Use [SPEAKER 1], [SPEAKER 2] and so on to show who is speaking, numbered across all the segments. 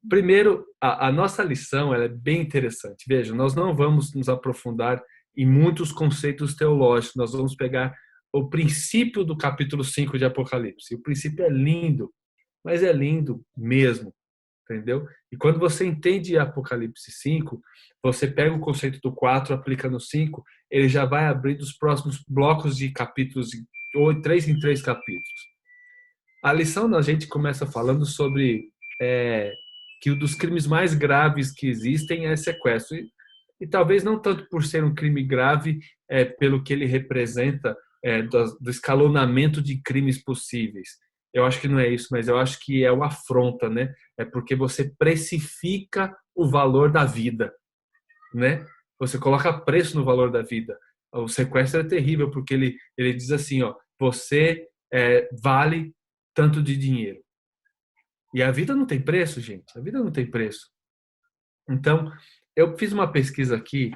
[SPEAKER 1] Primeiro, a nossa lição ela é bem interessante. Veja, nós não vamos nos aprofundar em muitos conceitos teológicos. Nós vamos pegar o princípio do capítulo 5 de Apocalipse. O princípio é lindo, mas é lindo mesmo, entendeu? E quando você entende Apocalipse 5, você pega o conceito do 4, aplica no 5, ele já vai abrir os próximos blocos de capítulos, ou 3 em 3 capítulos. A lição da gente começa falando sobre que um dos crimes mais graves que existem é sequestro. E talvez não tanto por ser um crime grave, pelo que ele representa, do escalonamento de crimes possíveis. Eu acho que não é isso, mas eu acho que é uma afronta, né? É porque você precifica o valor da vida, né? Você coloca preço no valor da vida. O sequestro é terrível porque ele diz assim, ó, você vale tanto de dinheiro. E a vida não tem preço, gente. A vida não tem preço. Então, eu fiz uma pesquisa aqui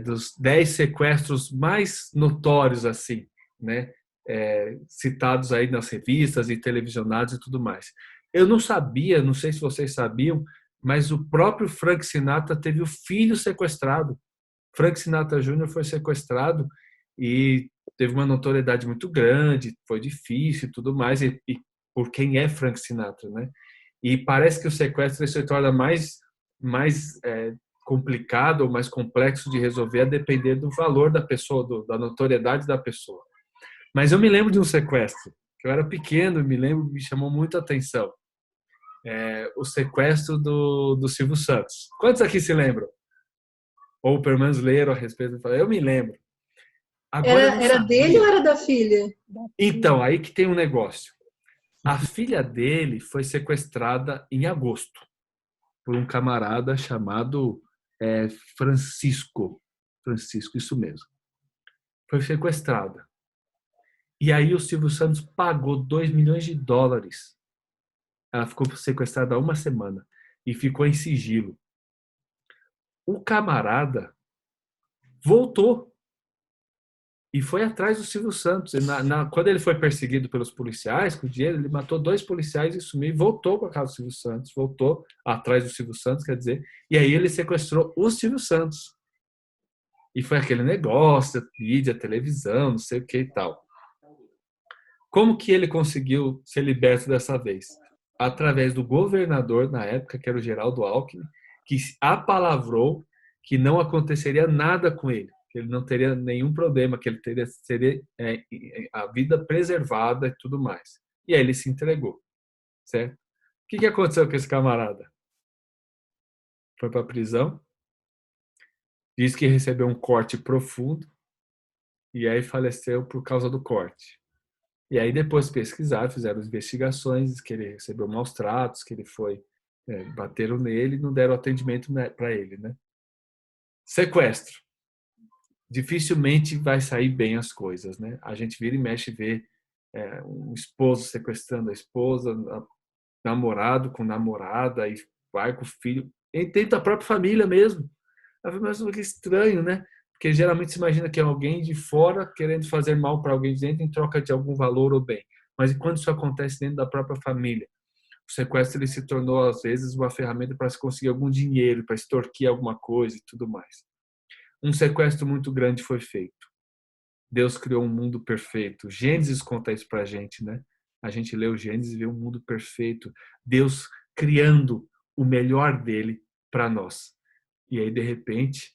[SPEAKER 1] dos 10 sequestros mais notórios, assim, né? Citados aí nas revistas e televisionados e tudo mais. Eu não sabia, não sei se vocês sabiam, mas o próprio Frank Sinatra teve o filho sequestrado. Frank Sinatra Jr. foi sequestrado e teve uma notoriedade muito grande, foi difícil e tudo mais, e por quem é Frank Sinatra, né? E parece que o sequestro se torna mais complicado ou mais complexo de resolver a depender do valor da pessoa, da notoriedade da pessoa. Mas eu me lembro de um sequestro, que eu era pequeno, me lembro, me chamou muito a atenção. O sequestro do Silvio Santos. Quantos aqui se lembram? Ou pelo menos leram a respeito? Eu me lembro. Agora eu não
[SPEAKER 2] Era dele ou
[SPEAKER 1] sabia.
[SPEAKER 2] era da filha?
[SPEAKER 1] Então, aí que tem um negócio. A filha dele foi sequestrada em agosto por um camarada chamado Francisco. Francisco, isso mesmo. Foi sequestrada. E aí o Silvio Santos pagou US$ 2 milhões. Ela ficou sequestrada há uma semana e ficou em sigilo. O camarada voltou e foi atrás do Silvio Santos. Quando ele foi perseguido pelos policiais com o dinheiro, ele matou 2 policiais e sumiu e voltou para a casa do Silvio Santos, voltou atrás do Silvio Santos, quer dizer, e aí ele sequestrou o Silvio Santos. E foi aquele negócio, mídia, televisão, não sei o que e tal. Como que ele conseguiu ser liberto dessa vez? Através do governador, na época, que era o Geraldo Alckmin, que apalavrou que não aconteceria nada com ele, que ele não teria nenhum problema, que ele seria a vida preservada e tudo mais. E aí ele se entregou, certo? O que aconteceu com esse camarada? Foi para a prisão, diz que recebeu um corte profundo e aí faleceu por causa do corte. E aí depois pesquisaram, fizeram investigações, que ele recebeu maus tratos, que ele foi, bateram nele e não deram atendimento para ele, né? Sequestro. Dificilmente vai sair bem as coisas, né? A gente vira e mexe e vê um esposo sequestrando a esposa, namorado com namorada, e vai com o filho, e tenta a própria família mesmo. Mas que estranho, né? Porque geralmente se imagina que é alguém de fora querendo fazer mal para alguém de dentro em troca de algum valor ou bem. Mas e quando isso acontece dentro da própria família? O sequestro ele se tornou, às vezes, uma ferramenta para se conseguir algum dinheiro, para extorquir alguma coisa e tudo mais. Um sequestro muito grande foi feito. Deus criou um mundo perfeito. Gênesis conta isso para a gente, né? A gente lê o Gênesis e vê um mundo perfeito. Deus criando o melhor dele para nós. E aí, de repente,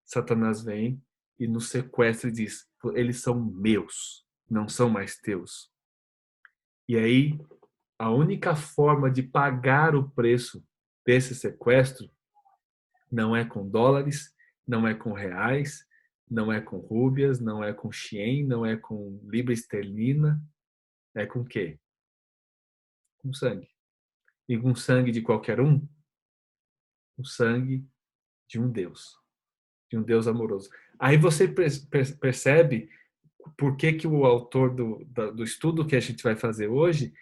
[SPEAKER 1] Satanás vem e nos sequestra e diz: eles são meus, não são mais teus. E aí, a única forma de pagar o preço desse sequestro não é com dólares, não é com reais, não é com rúbias, não é com xiên, não é com libra esterlina, é com o quê? Com sangue. E com sangue de qualquer um? O sangue de um Deus amoroso. Aí você percebe por que, que o autor do estudo que a gente vai fazer hoje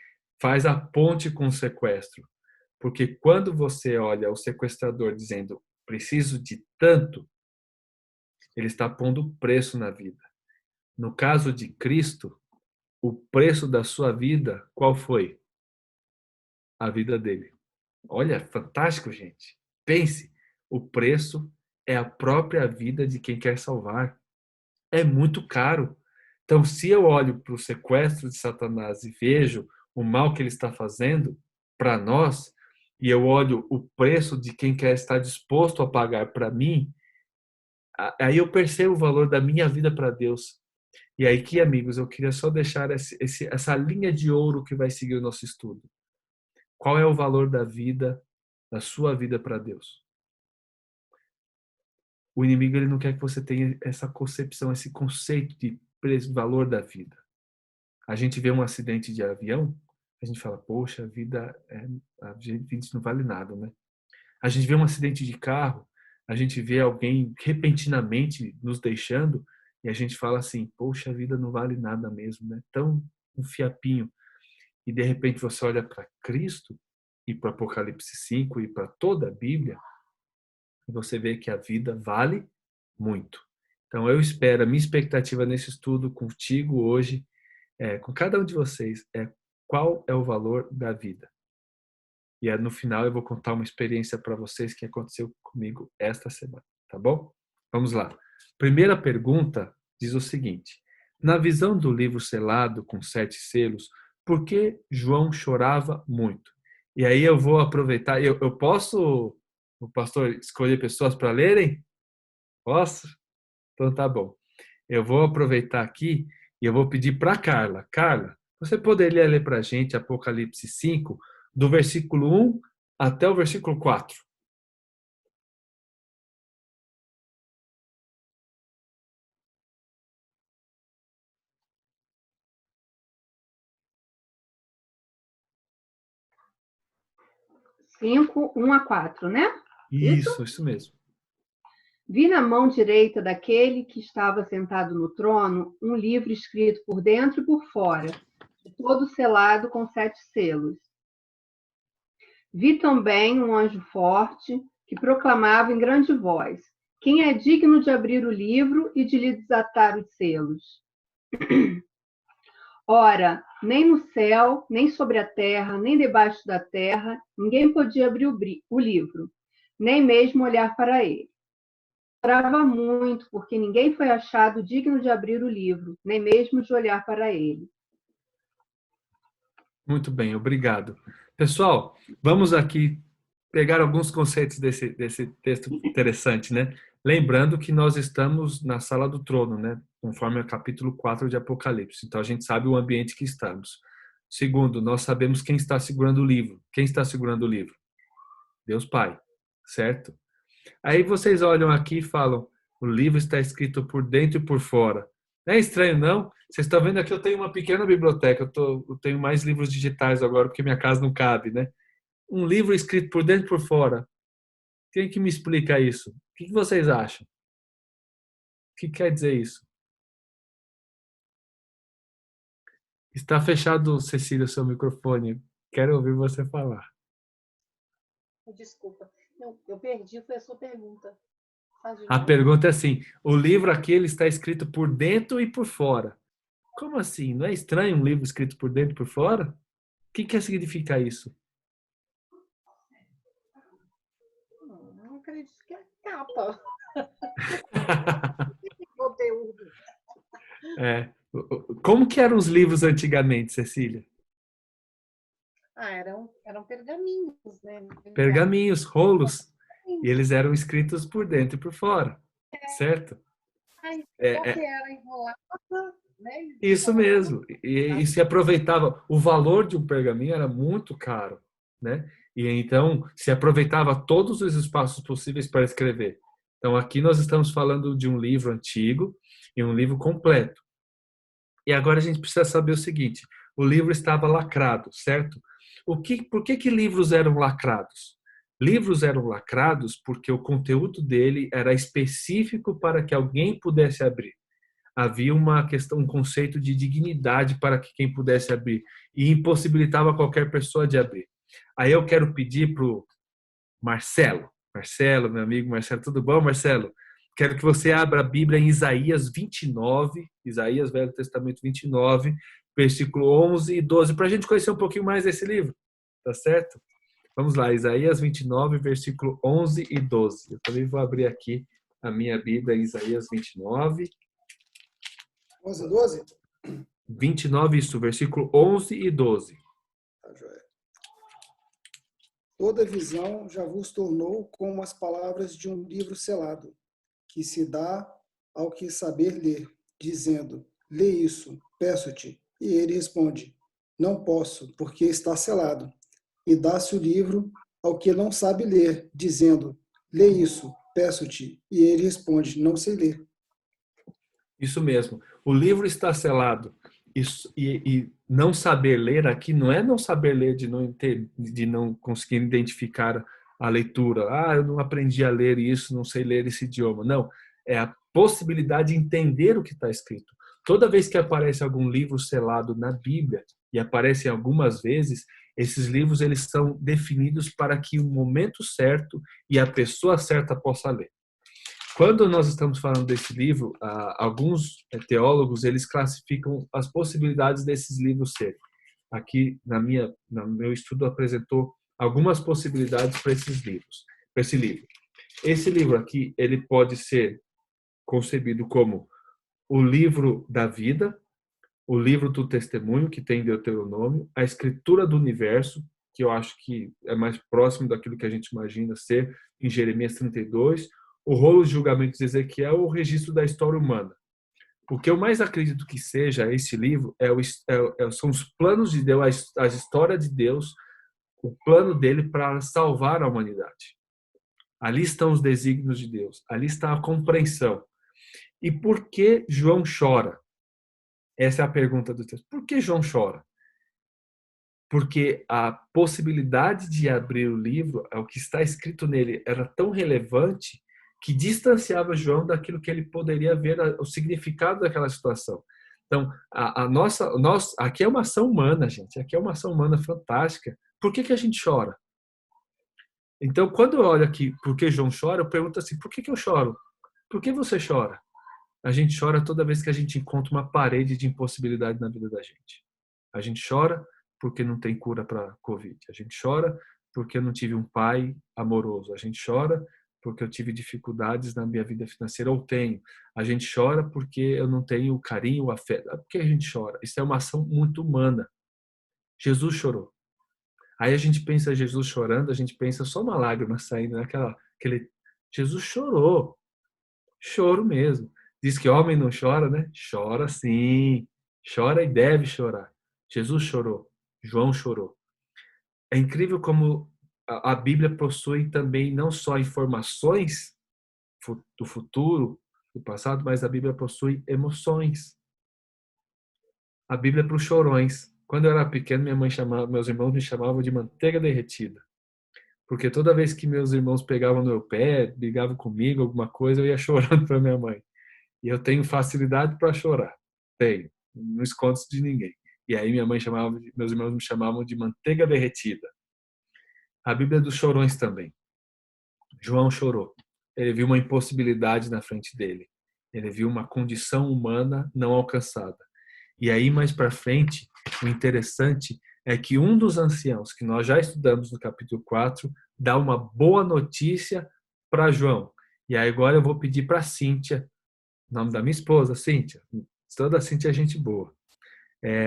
[SPEAKER 1] faz a ponte com o sequestro. Porque quando você olha o sequestrador dizendo preciso de tanto, ele está pondo preço na vida. No caso de Cristo, o preço da sua vida, qual foi? A vida dele. Olha, fantástico, gente. Pense, o preço é a própria vida de quem quer salvar. É muito caro. Então, se eu olho para o sequestro de Satanás e vejo o mal que ele está fazendo para nós, e eu olho o preço de quem quer estar disposto a pagar para mim, aí eu percebo o valor da minha vida para Deus. E aí aqui, amigos, eu queria só deixar essa linha de ouro que vai seguir o nosso estudo. Qual é o valor da vida, da sua vida para Deus? O inimigo ele não quer que você tenha essa concepção, esse conceito de preço, valor da vida. A gente vê um acidente de avião, a gente fala, poxa, a vida não vale nada, né? A gente vê um acidente de carro, a gente vê alguém repentinamente nos deixando e a gente fala assim, poxa, a vida não vale nada mesmo, né? Tão um fiapinho. E de repente você olha para Cristo e para Apocalipse 5 e para toda a Bíblia, e você vê que a vida vale muito. Então eu espero, a minha expectativa nesse estudo contigo hoje, com cada um de vocês, qual é o valor da vida. E no final eu vou contar uma experiência para vocês que aconteceu comigo esta semana, tá bom? Vamos lá. Primeira pergunta diz o seguinte: na visão do livro selado com 7 selos, por que João chorava muito? E aí eu vou aproveitar, eu posso, o pastor, escolher pessoas para lerem? Posso? Então tá bom. Eu vou aproveitar aqui e eu vou pedir para Carla. Carla, você poderia ler para a gente Apocalipse 5, do versículo 1 até o versículo 4?
[SPEAKER 2] Cinco, 1 a 4, né?
[SPEAKER 1] Isso mesmo.
[SPEAKER 2] Vi na mão direita daquele que estava sentado no trono um livro escrito por dentro e por fora, todo selado com 7 selos. Vi também um anjo forte que proclamava em grande voz: quem é digno de abrir o livro e de lhe desatar os selos? Ora, nem no céu, nem sobre a terra, nem debaixo da terra, ninguém podia abrir o livro, nem mesmo olhar para ele. Chorava muito, porque ninguém foi achado digno de abrir o livro, nem mesmo de olhar para ele.
[SPEAKER 1] Muito bem, obrigado. Pessoal, vamos aqui pegar alguns conceitos desse texto interessante, né? Lembrando que nós estamos na sala do trono, né? Conforme o capítulo 4 de Apocalipse. Então a gente sabe o ambiente que estamos. Segundo, nós sabemos quem está segurando o livro. Quem está segurando o livro? Deus Pai, certo? Aí vocês olham aqui e falam: o livro está escrito por dentro e por fora. Não é estranho, não? Vocês estão vendo aqui, eu tenho uma pequena biblioteca. Eu tenho mais livros digitais agora, porque minha casa não cabe, né? Um livro escrito por dentro e por fora. Quem que me explica isso? O que vocês acham? O que quer dizer isso? Está fechado, Cecília, o seu microfone. Quero ouvir você falar.
[SPEAKER 3] Desculpa. Não, eu perdi, foi a sua pergunta. Faz de
[SPEAKER 1] A
[SPEAKER 3] novo?
[SPEAKER 1] pergunta é assim: o livro aqui ele está escrito por dentro e por fora. Como assim? Não é estranho um livro escrito por dentro e por fora? O que quer significar isso?
[SPEAKER 3] Não acredito que é capa. Conteúdo.
[SPEAKER 1] É. Como que eram os livros antigamente, Cecília?
[SPEAKER 3] Eram pergaminhos, né?
[SPEAKER 1] Pergaminhos, rolos. E eles eram escritos por dentro e por fora, certo?
[SPEAKER 3] Qual
[SPEAKER 1] É,
[SPEAKER 3] que era enrolada, né?
[SPEAKER 1] isso mesmo. E se aproveitava. O valor de um pergaminho era muito caro, né? E então se aproveitava todos os espaços possíveis para escrever. Então aqui nós estamos falando de um livro antigo e um livro completo. E agora a gente precisa saber o seguinte: o livro estava lacrado, certo? Por que livros eram lacrados? Livros eram lacrados porque o conteúdo dele era específico para que alguém pudesse abrir. Havia uma questão, um conceito de dignidade para que quem pudesse abrir e impossibilitava qualquer pessoa de abrir. Aí eu quero pedir para o Marcelo. Marcelo, meu amigo Marcelo, tudo bom, Marcelo? Quero que você abra a Bíblia em Isaías 29, Isaías, Velho Testamento 29, versículo 11 e 12, para a gente conhecer um pouquinho mais desse livro, tá certo? Vamos lá, Isaías 29, versículo 11 e 12. Eu também vou abrir aqui a minha Bíblia, Isaías 29.
[SPEAKER 4] 11 e 12?
[SPEAKER 1] 29, isso, versículo 11 e 12.
[SPEAKER 4] Tá, joia. Toda visão já vos tornou como as palavras de um livro selado, que se dá ao que saber ler, dizendo, lê isso, peço-te. E ele responde, não posso, porque está selado. E dá-se o livro ao que não sabe ler, dizendo, lê isso, peço-te. E ele responde, não sei ler.
[SPEAKER 1] Isso mesmo. O livro está selado. E não saber ler aqui não é não saber ler de não conseguir identificar a leitura. Ah, eu não aprendi a ler isso, não sei ler esse idioma. Não. É a possibilidade de entender o que está escrito. Toda vez que aparece algum livro selado na Bíblia, e aparecem algumas vezes, esses livros eles são definidos para que o momento certo e a pessoa certa possa ler. Quando nós estamos falando desse livro, alguns teólogos eles classificam as possibilidades desses livros serem. Aqui no meu estudo apresentou algumas possibilidades para esses livros, para esse livro. Esse livro aqui ele pode ser concebido como o livro da vida, o livro do testemunho que tem Deuteronômio, a escritura do universo, que eu acho que é mais próximo daquilo que a gente imagina ser em Jeremias 32, o rolo de julgamento de Ezequiel, o registro da história humana. O que eu mais acredito que seja esse livro são os planos de Deus, a história de Deus, o plano dele para salvar a humanidade. Ali estão os desígnios de Deus, ali está a compreensão. E por que João chora? Essa é a pergunta do texto. Por que João chora? Porque a possibilidade de abrir o livro, o que está escrito nele, era tão relevante que distanciava João daquilo que ele poderia ver, o significado daquela situação. Então, aqui é uma ação humana, gente. Aqui é uma ação humana fantástica. Por que a gente chora? Então, quando eu olho aqui, por que João chora, eu pergunto assim, por que eu choro? Por que você chora? A gente chora toda vez que a gente encontra uma parede de impossibilidade na vida da gente. A gente chora porque não tem cura para Covid. A gente chora porque eu não tive um pai amoroso. A gente chora porque eu tive dificuldades na minha vida financeira, ou tenho. A gente chora porque eu não tenho o carinho, o afeto. Por que a gente chora? Isso é uma ação muito humana. Jesus chorou. Aí a gente pensa Jesus chorando, a gente pensa só uma lágrima saindo, aquele Jesus chorou. Choro mesmo. Diz que homem não chora, né? Chora sim. Chora e deve chorar. Jesus chorou. João chorou. É incrível como a Bíblia possui também não só informações do futuro, do passado, mas a Bíblia possui emoções. A Bíblia é para os chorões. Quando eu era pequeno, meus irmãos me chamavam de manteiga derretida. Porque toda vez que meus irmãos pegavam no meu pé, brigavam comigo, alguma coisa, eu ia chorando para minha mãe. E eu tenho facilidade para chorar. Tenho. Não escondo isso de ninguém. E aí meus irmãos me chamavam de manteiga derretida. A Bíblia é dos chorões também. João chorou. Ele viu uma impossibilidade na frente dele. Ele viu uma condição humana não alcançada. E aí, mais para frente, o interessante é que um dos anciãos, que nós já estudamos no capítulo 4, dá uma boa notícia para João. E aí agora eu vou pedir para Cíntia, o nome da minha esposa, Cíntia. Toda Cíntia é gente boa.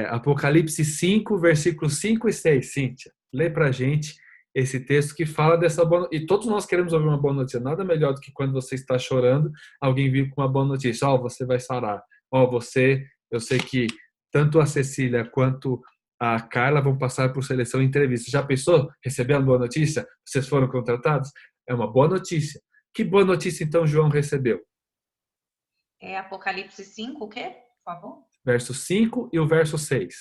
[SPEAKER 1] Apocalipse 5, versículos 5 e 6. Cíntia, lê para a gente esse texto que fala dessa boa notícia. E todos nós queremos ouvir uma boa notícia. Nada melhor do que quando você está chorando, alguém vir com uma boa notícia. Você vai sarar. Eu sei que tanto a Cecília quanto a Carla vão passar por seleção e entrevista. Já pensou? Receber uma boa notícia? Vocês foram contratados? É uma boa notícia. Que boa notícia, então, João recebeu?
[SPEAKER 5] É Apocalipse 5, o quê? Por favor.
[SPEAKER 1] Verso 5 e o verso 6.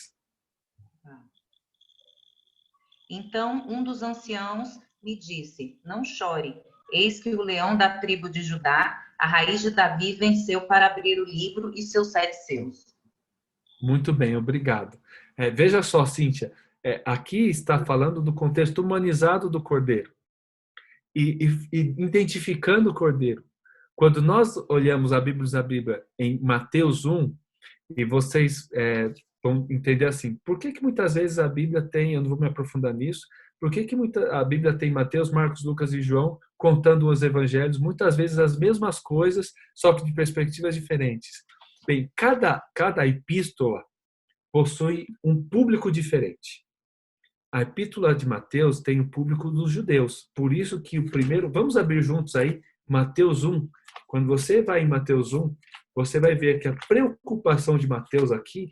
[SPEAKER 5] Então, um dos anciãos me disse, não chore, eis que o leão da tribo de Judá, a raiz de Davi, venceu para abrir o livro e seus 7 selos.
[SPEAKER 1] Muito bem, obrigado. Veja só, Cíntia, aqui está falando do contexto humanizado do Cordeiro e identificando o Cordeiro. Quando nós olhamos a Bíblia em Mateus 1, e vocês vão entender assim, por que muitas vezes a Bíblia tem, eu não vou me aprofundar nisso, Por que a Bíblia tem Mateus, Marcos, Lucas e João contando os evangelhos, muitas vezes as mesmas coisas, só que de perspectivas diferentes? Bem, cada epístola possui um público diferente. A epístola de Mateus tem o público dos judeus. Por isso que o primeiro... Vamos abrir juntos aí, Mateus 1. Quando você vai em Mateus 1, você vai ver que a preocupação de Mateus aqui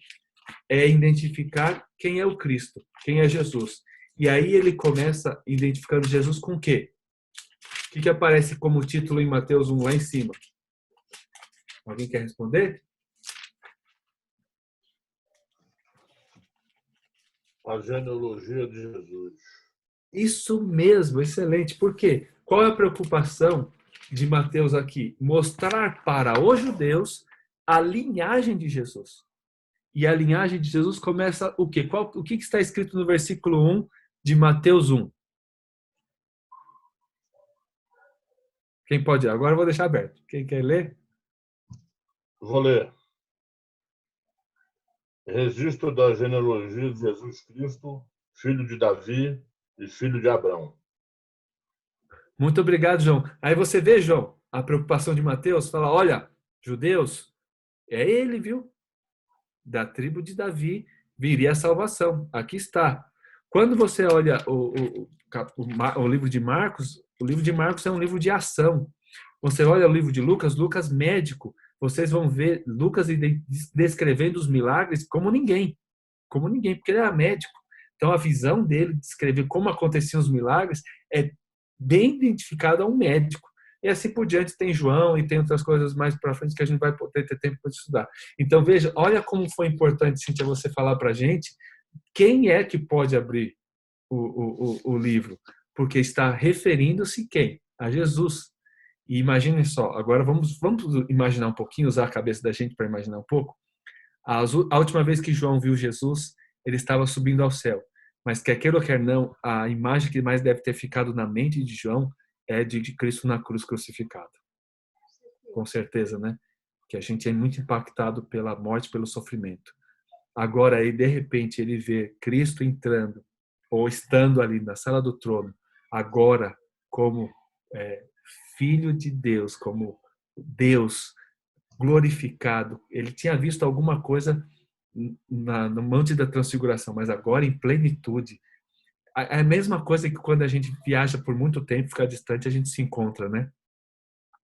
[SPEAKER 1] é identificar quem é o Cristo, quem é Jesus. E aí ele começa identificando Jesus com o quê? O que aparece como título em Mateus 1 lá em cima? Alguém quer responder?
[SPEAKER 6] A genealogia de Jesus.
[SPEAKER 1] Isso mesmo, excelente. Por quê? Qual é a preocupação de Mateus aqui? Mostrar para os judeus a linhagem de Jesus. E a linhagem de Jesus começa o quê? O que está escrito no versículo 1 de Mateus 1? Quem pode ir? Agora eu vou deixar aberto. Quem quer ler?
[SPEAKER 6] Vou ler. Registro da genealogia de Jesus Cristo, filho de Davi e filho de Abrão.
[SPEAKER 1] Muito obrigado, João. Aí você vê, João, a preocupação de Mateus, fala, olha, judeus, é ele, viu? Da tribo de Davi viria a salvação. Aqui está. Quando você olha o livro de Marcos, o livro de Marcos é um livro de ação. Você olha o livro de Lucas, Lucas médico, vocês vão ver Lucas descrevendo os milagres como ninguém, porque ele era médico. Então a visão dele de descrever como aconteciam os milagres é bem identificada a um médico. E assim por diante tem João e tem outras coisas mais para frente que a gente vai poder ter tempo para estudar. Então veja, olha como foi importante, Cíntia, você falar para a gente quem é que pode abrir o livro, porque está referindo-se quem? A Jesus. E imaginem só, agora vamos imaginar um pouquinho, usar a cabeça da gente para imaginar um pouco. A última vez que João viu Jesus, ele estava subindo ao céu. Mas quer queira ou quer não, a imagem que mais deve ter ficado na mente de João é de Cristo na cruz crucificado. Com certeza, né? Que a gente é muito impactado pela morte, pelo sofrimento. Agora, aí, de repente, ele vê Cristo entrando, ou estando ali na sala do trono, agora como Filho de Deus, como Deus glorificado. Ele tinha visto alguma coisa no Monte da Transfiguração, mas agora em plenitude. É a mesma coisa que quando a gente viaja por muito tempo, fica distante, a gente se encontra, né?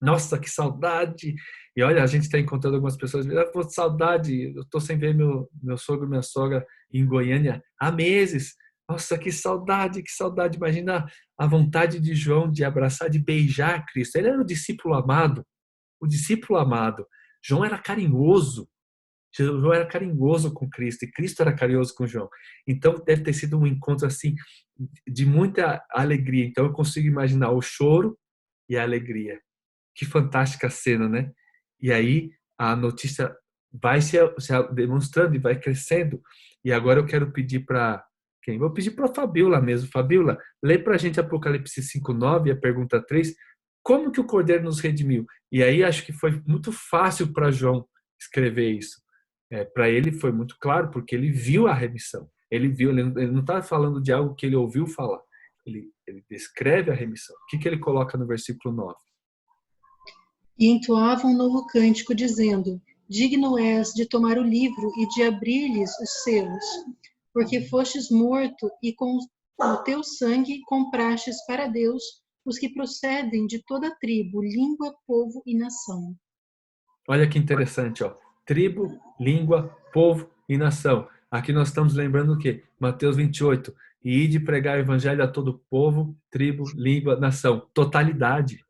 [SPEAKER 1] Nossa, que saudade! E olha, a gente está encontrando algumas pessoas, pô, saudade, eu estou sem ver meu sogro e minha sogra em Goiânia há meses. Nossa, que saudade, que saudade. Imagina a vontade de João de abraçar, de beijar Cristo. Ele era o discípulo amado. O discípulo amado. João era carinhoso. João era carinhoso com Cristo e Cristo era carinhoso com João. Então deve ter sido um encontro assim de muita alegria. Então eu consigo imaginar o choro e a alegria. Que fantástica cena, né? E aí a notícia vai se demonstrando e vai crescendo. E agora eu quero pedir para quem? Vou pedir para a Fabiola mesmo. Fabiola, lê para a gente Apocalipse 5:9, a pergunta 3. Como que o Cordeiro nos redimiu? E aí acho que foi muito fácil para João escrever isso. Para ele foi muito claro, porque ele viu a remissão. Ele viu, ele não está falando de algo que ele ouviu falar. Ele descreve a remissão. O que ele coloca no versículo 9?
[SPEAKER 7] E entoava um novo cântico, dizendo: Digno és de tomar o livro e de abrir-lhes os selos, porque fostes morto e com o teu sangue comprastes para Deus os que procedem de toda tribo, língua, povo e nação.
[SPEAKER 1] Olha que interessante, ó. Tribo, língua, povo e nação. Aqui nós estamos lembrando o quê? Mateus 28. E ide pregar o evangelho a todo povo, tribo, língua, nação. Totalidade.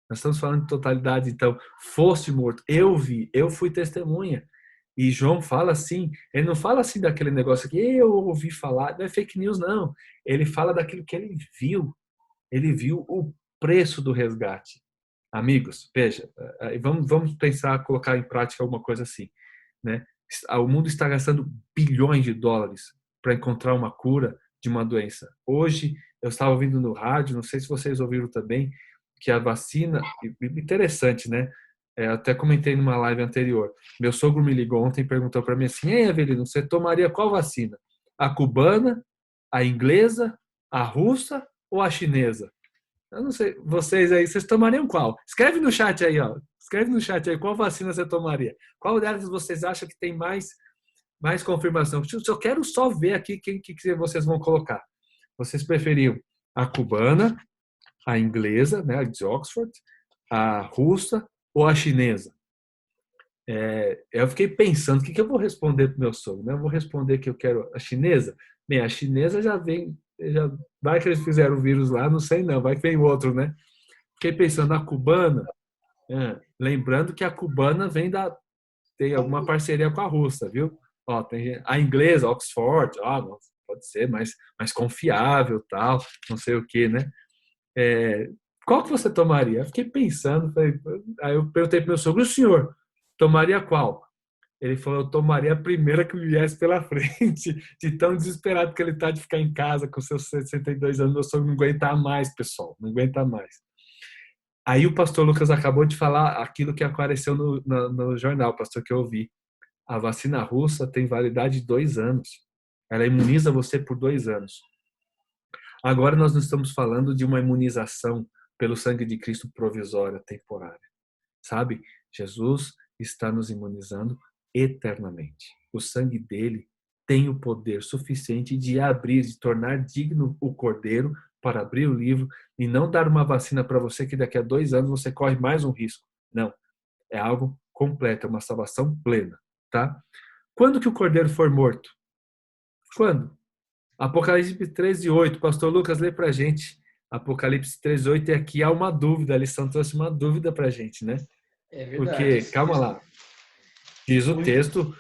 [SPEAKER 1] Nós estamos falando de totalidade. Então, foste morto. Eu vi, eu fui testemunha. E João fala assim, ele não fala assim daquele negócio que eu ouvi falar, não é fake news, não. Ele fala daquilo que ele viu. Ele viu o preço do resgate. Amigos, veja, vamos pensar, colocar em prática alguma coisa assim, né? O mundo está gastando bilhões de dólares para encontrar uma cura de uma doença. Hoje, eu estava ouvindo no rádio, não sei se vocês ouviram também, que a vacina, interessante, né? Até comentei numa live anterior. Meu sogro me ligou ontem e perguntou para mim assim: Ei, Avelino, você tomaria qual vacina? A cubana, a inglesa A russa ou a chinesa? Eu não sei, vocês aí, vocês tomariam qual? Escreve no chat aí, ó. Escreve no chat aí qual vacina você tomaria. Qual delas vocês acham que tem mais confirmação? Eu quero só ver aqui quem que vocês vão colocar. Vocês preferiam a cubana, a inglesa, né, a de Oxford, a russa ou a chinesa? Eu fiquei pensando, o que eu vou responder para o meu sogro? Né? Eu vou responder que eu quero a chinesa? Bem, a chinesa já vem, vai que eles fizeram o vírus lá, não sei não, vai que vem outro, né? Fiquei pensando na cubana, lembrando que a cubana tem alguma parceria com a russa, viu? Ó, tem a inglesa, Oxford, pode ser mais confiável, tal, não sei o que, né? Qual que você tomaria? Eu fiquei pensando, aí eu perguntei para o meu sogro, o senhor tomaria qual? Ele falou, eu tomaria a primeira que me viesse pela frente, de tão desesperado que ele está de ficar em casa com seus 62 anos, meu sogro não aguenta mais, pessoal, não aguenta mais. Aí o pastor Lucas acabou de falar aquilo que apareceu no jornal, pastor, que eu ouvi. A vacina russa tem validade de 2 anos. Ela imuniza você por 2 anos. Agora nós não estamos falando de uma imunização pelo sangue de Cristo provisória, temporária. Sabe? Jesus está nos imunizando eternamente. O sangue dele tem o poder suficiente de abrir, de tornar digno o cordeiro para abrir o livro e não dar uma vacina para você que daqui a 2 anos você corre mais um risco. Não. É algo completo, é uma salvação plena. Tá? Quando que o cordeiro for morto? Quando? Apocalipse 13:8. Pastor Lucas, lê pra gente. Apocalipse 13:8 e aqui há uma dúvida. A lição trouxe uma dúvida pra gente, né?
[SPEAKER 8] É verdade.
[SPEAKER 1] Porque, calma lá. Diz o texto,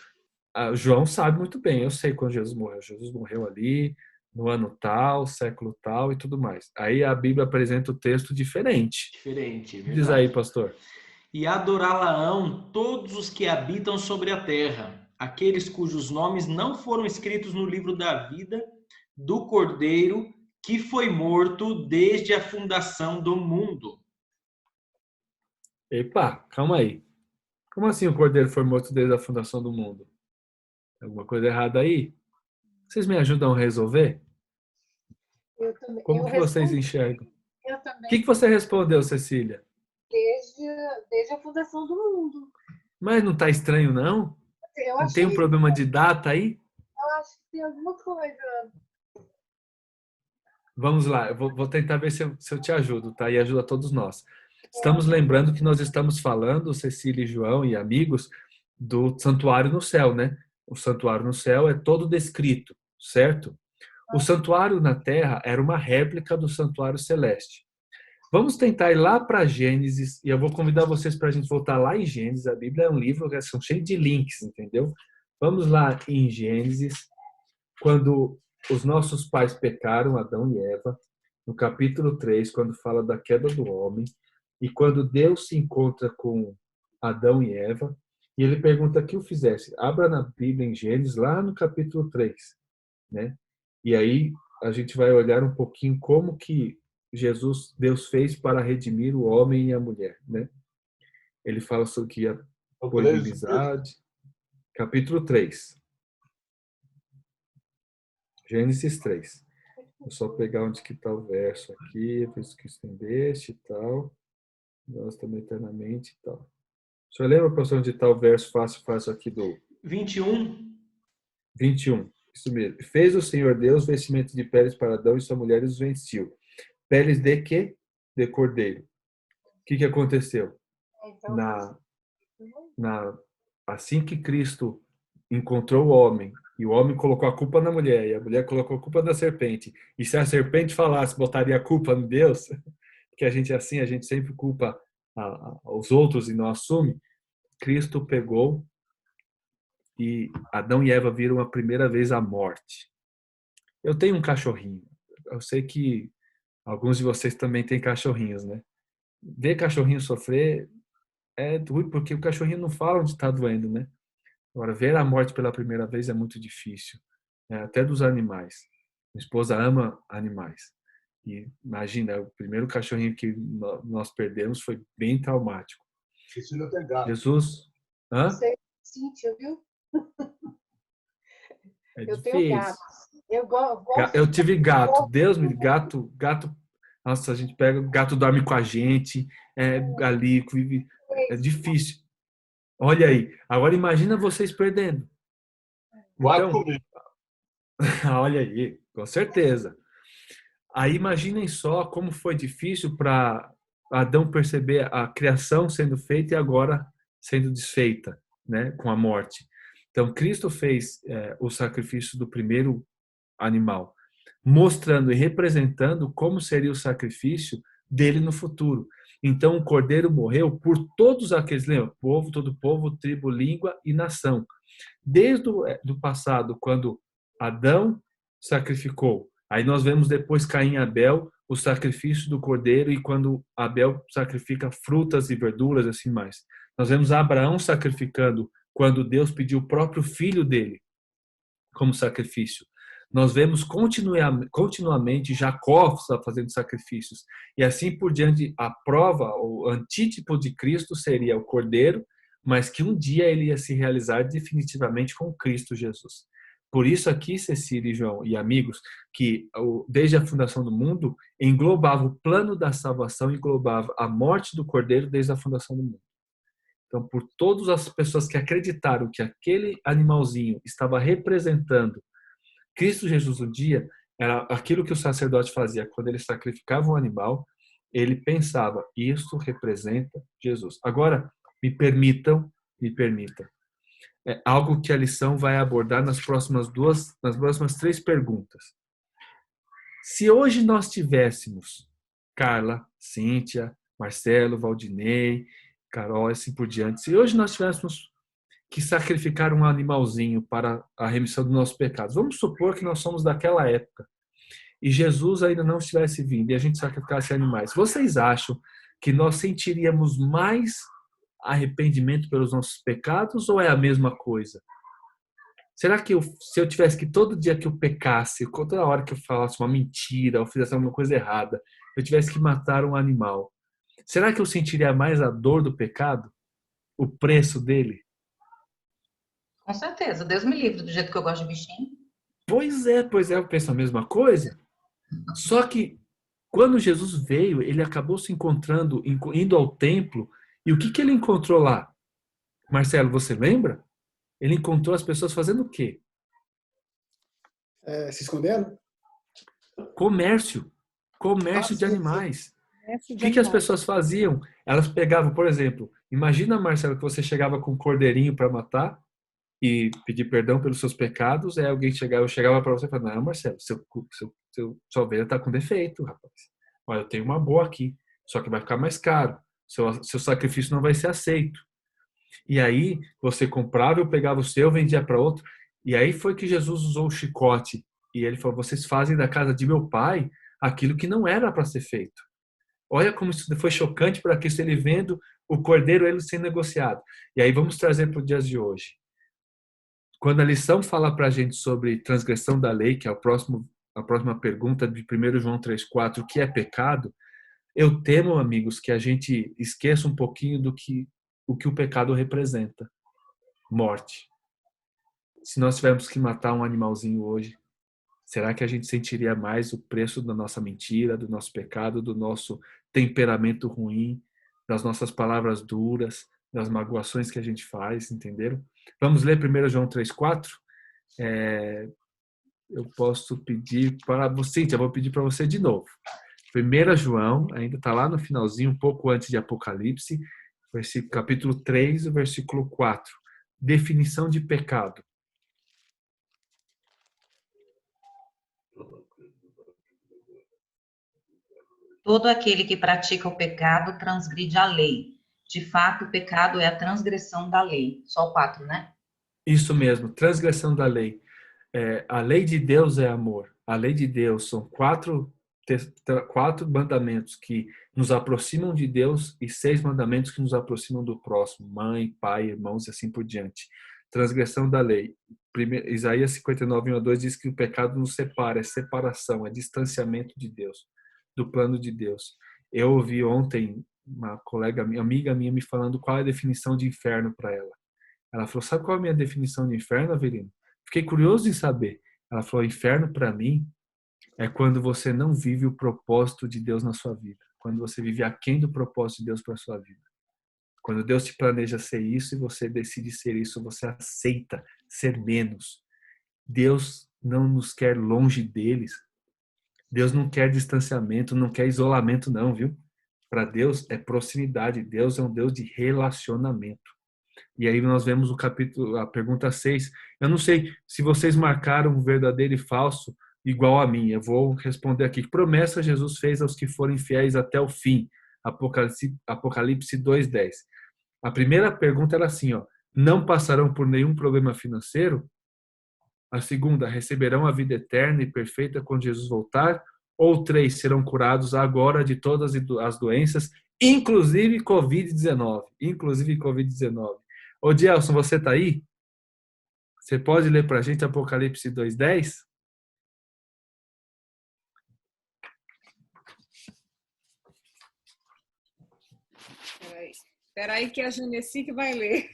[SPEAKER 1] João sabe muito bem. Eu sei quando Jesus morreu. Jesus morreu ali, no ano tal, século tal e tudo mais. Aí a Bíblia apresenta o texto diferente.
[SPEAKER 8] Diferente, verdade.
[SPEAKER 1] Diz aí, pastor.
[SPEAKER 8] E adorá-la-ão todos os que habitam sobre a terra, aqueles cujos nomes não foram escritos no livro da vida do Cordeiro, que foi morto desde a fundação do mundo.
[SPEAKER 1] Epa, calma aí. Como assim o Cordeiro foi morto desde a fundação do mundo? Tem alguma coisa errada aí? Vocês me ajudam a resolver?
[SPEAKER 3] Eu também.
[SPEAKER 1] Como que vocês enxergam?
[SPEAKER 3] Eu
[SPEAKER 1] O
[SPEAKER 3] também.
[SPEAKER 1] que você respondeu, Cecília?
[SPEAKER 3] Desde a fundação do mundo.
[SPEAKER 1] Mas não está estranho, não?
[SPEAKER 3] Eu
[SPEAKER 1] Não tem um problema de data aí?
[SPEAKER 3] Eu acho que tem alguma coisa.
[SPEAKER 1] Vamos lá, eu vou tentar ver se eu te ajudo, tá? E ajuda todos nós. Estamos lembrando que nós estamos falando, Cecília e João e amigos, do santuário no céu, né? O santuário no céu é todo descrito, certo? O santuário na terra era uma réplica do santuário celeste. Vamos tentar ir lá para Gênesis, e eu vou convidar vocês para a gente voltar lá em Gênesis. A Bíblia é um livro que são cheio de links, entendeu? Vamos lá em Gênesis, quando os nossos pais pecaram, Adão e Eva, no capítulo 3, quando fala da queda do homem, e quando Deus se encontra com Adão e Eva, e ele pergunta que o fizesse. Abra na Bíblia em Gênesis, lá no capítulo 3, né? E aí a gente vai olhar um pouquinho como que Deus fez para redimir o homem e a mulher, né? Ele fala sobre que por inimizade. Capítulo 3. Gênesis 3. Vou só pegar onde que está o verso aqui, penso que estendeste e tal. Nós também eternamente e tal. O senhor lembra, professor, onde está o verso fácil aqui do
[SPEAKER 8] 21.
[SPEAKER 1] 21. Isso mesmo. Fez o Senhor Deus vestimento de peles para Adão e sua mulher e os vestiu. Peles de quê? De cordeiro. O que aconteceu?
[SPEAKER 3] Então,
[SPEAKER 1] Assim que Cristo encontrou o homem, e o homem colocou a culpa na mulher, e a mulher colocou a culpa na serpente, e se a serpente falasse, botaria a culpa em Deus, que a gente é assim, a gente sempre culpa aos outros e não assume, Cristo pegou e Adão e Eva viram a primeira vez a morte. Eu tenho um cachorrinho. Eu sei que alguns de vocês também têm cachorrinhos, né? Ver cachorrinho sofrer é ruim, porque o cachorrinho não fala onde está doendo, né? Agora, ver a morte pela primeira vez é muito difícil, né? Até dos animais. Minha esposa ama animais. E imagina, o primeiro cachorrinho que nós perdemos foi bem traumático.
[SPEAKER 6] Cecília tem gato.
[SPEAKER 1] Jesus? Hã?
[SPEAKER 3] Você, Cíntia, viu?
[SPEAKER 1] É
[SPEAKER 3] Eu
[SPEAKER 1] difícil.
[SPEAKER 3] tenho gatos. gosto
[SPEAKER 1] Eu tive gato. Deus me gato. Nossa, a gente pega, o gato dorme com a gente, ali, vive, é difícil. Olha aí. Agora imagina vocês perdendo.
[SPEAKER 6] Quatro
[SPEAKER 1] Então,
[SPEAKER 6] comigo.
[SPEAKER 1] olha aí, com certeza. Aí imaginem só como foi difícil para Adão perceber a criação sendo feita e agora sendo desfeita, né, com a morte. Então Cristo fez o sacrifício do primeiro animal, mostrando e representando como seria o sacrifício dele no futuro. Então o cordeiro morreu por todos aqueles, lembra? Povo, todo povo, tribo, língua e nação. Desde do passado, quando Adão sacrificou, aí nós vemos depois Caim e Abel, o sacrifício do cordeiro, e quando Abel sacrifica frutas e verduras, assim mais. Nós vemos Abraão sacrificando quando Deus pediu o próprio filho dele como sacrifício. Nós vemos continuamente Jacó fazendo sacrifícios. E assim por diante, a prova, o antítipo de Cristo seria o cordeiro, mas que um dia ele ia se realizar definitivamente com Cristo Jesus. Por isso aqui, Cecília e João e amigos, que desde a fundação do mundo, englobava o plano da salvação, englobava a morte do cordeiro desde a fundação do mundo. Então, por todas as pessoas que acreditaram que aquele animalzinho estava representando Cristo Jesus um dia, era aquilo que o sacerdote fazia quando ele sacrificava um animal, ele pensava, isto representa Jesus. Agora, me permitam, algo que a lição vai abordar nas próximas 3 perguntas. Se hoje nós tivéssemos Carla, Cíntia, Marcelo, Valdinei, Carol, assim por diante, se hoje nós tivéssemos que sacrificar um animalzinho para a remissão dos nossos pecados, vamos supor que nós somos daquela época e Jesus ainda não estivesse vindo e a gente sacrificasse animais, vocês acham que nós sentiríamos mais arrependimento pelos nossos pecados ou é a mesma coisa? Será que se eu tivesse que todo dia que eu pecasse, toda hora que eu falasse uma mentira ou fizesse alguma coisa errada, eu tivesse que matar um animal, será que eu sentiria mais a dor do pecado? O preço dele?
[SPEAKER 5] Com certeza. Deus me livre do jeito que eu gosto de bichinho.
[SPEAKER 1] Pois é, eu penso a mesma coisa. Só que quando Jesus veio, ele acabou se encontrando, indo ao templo, e o que ele encontrou lá? Marcelo, você lembra? Ele encontrou as pessoas fazendo o quê?
[SPEAKER 4] Se escondendo?
[SPEAKER 1] Comércio de
[SPEAKER 4] Sim.
[SPEAKER 1] animais. O que as pessoas faziam? Elas pegavam, por exemplo, imagina, Marcelo, que você chegava com um cordeirinho para matar e pedir perdão pelos seus pecados, aí eu chegava para você e falava, não, Marcelo, sua ovelha está com defeito, rapaz. Olha, eu tenho uma boa aqui, só que vai ficar mais caro. Seu sacrifício não vai ser aceito. E aí você comprava, eu pegava o seu, vendia para outro. E aí foi que Jesus usou o chicote. E ele falou, vocês fazem da casa de meu pai aquilo que não era para ser feito. Olha como isso foi chocante para Cristo, ele vendo o cordeiro, ele sendo negociado. E aí vamos trazer para os dias de hoje. Quando a lição fala para a gente sobre transgressão da lei, que é a próxima pergunta de 1 João 3,4, o que é pecado? Eu temo, amigos, que a gente esqueça um pouquinho o que o pecado representa. Morte. Se nós tivermos que matar um animalzinho hoje, será que a gente sentiria mais o preço da nossa mentira, do nosso pecado, do nosso temperamento ruim, das nossas palavras duras, das magoações que a gente faz, entenderam? Vamos ler 1 João 3,4? Eu posso pedir para você, Cíntia, vou pedir para você de novo. 1 João, ainda está lá no finalzinho, um pouco antes de Apocalipse, capítulo 3, versículo 4. Definição de pecado.
[SPEAKER 5] Todo aquele que pratica o pecado transgride a lei. De fato, o pecado é a transgressão da lei. Só o 4, né?
[SPEAKER 1] Isso mesmo, transgressão da lei. A lei de Deus é amor. A lei de Deus são 4 mandamentos que nos aproximam de Deus e 6 mandamentos que nos aproximam do próximo. Mãe, pai, irmãos e assim por diante. Transgressão da lei. Isaías 59, 1 a 2 diz que o pecado nos separa, é separação, é distanciamento de Deus, do plano de Deus. Eu ouvi ontem uma amiga minha me falando qual é a definição de inferno para ela. Ela falou, sabe qual é a minha definição de inferno, Avelino? Fiquei curioso em saber. Ela falou: inferno para mim é quando você não vive o propósito de Deus na sua vida. Quando você vive aquém do propósito de Deus para a sua vida. Quando Deus te planeja ser isso e você decide ser isso, você aceita ser menos. Deus não nos quer longe deles. Deus não quer distanciamento, não quer isolamento não, viu? Para Deus é proximidade. Deus é um Deus de relacionamento. E aí nós vemos o capítulo, a pergunta 6. Eu não sei se vocês marcaram verdadeiro e falso igual a mim. Eu vou responder aqui. Que promessa Jesus fez aos que forem fiéis até o fim? Apocalipse 2:10. A primeira pergunta era assim, ó: não passarão por nenhum problema financeiro? A segunda: receberão a vida eterna e perfeita quando Jesus voltar? Ou 3: serão curados agora de todas as doenças, inclusive Covid-19? Inclusive Covid-19. Ô, Gelson, você está aí? Você pode ler para a gente Apocalipse 2:10?
[SPEAKER 3] Espera aí que é a Genesi que vai ler.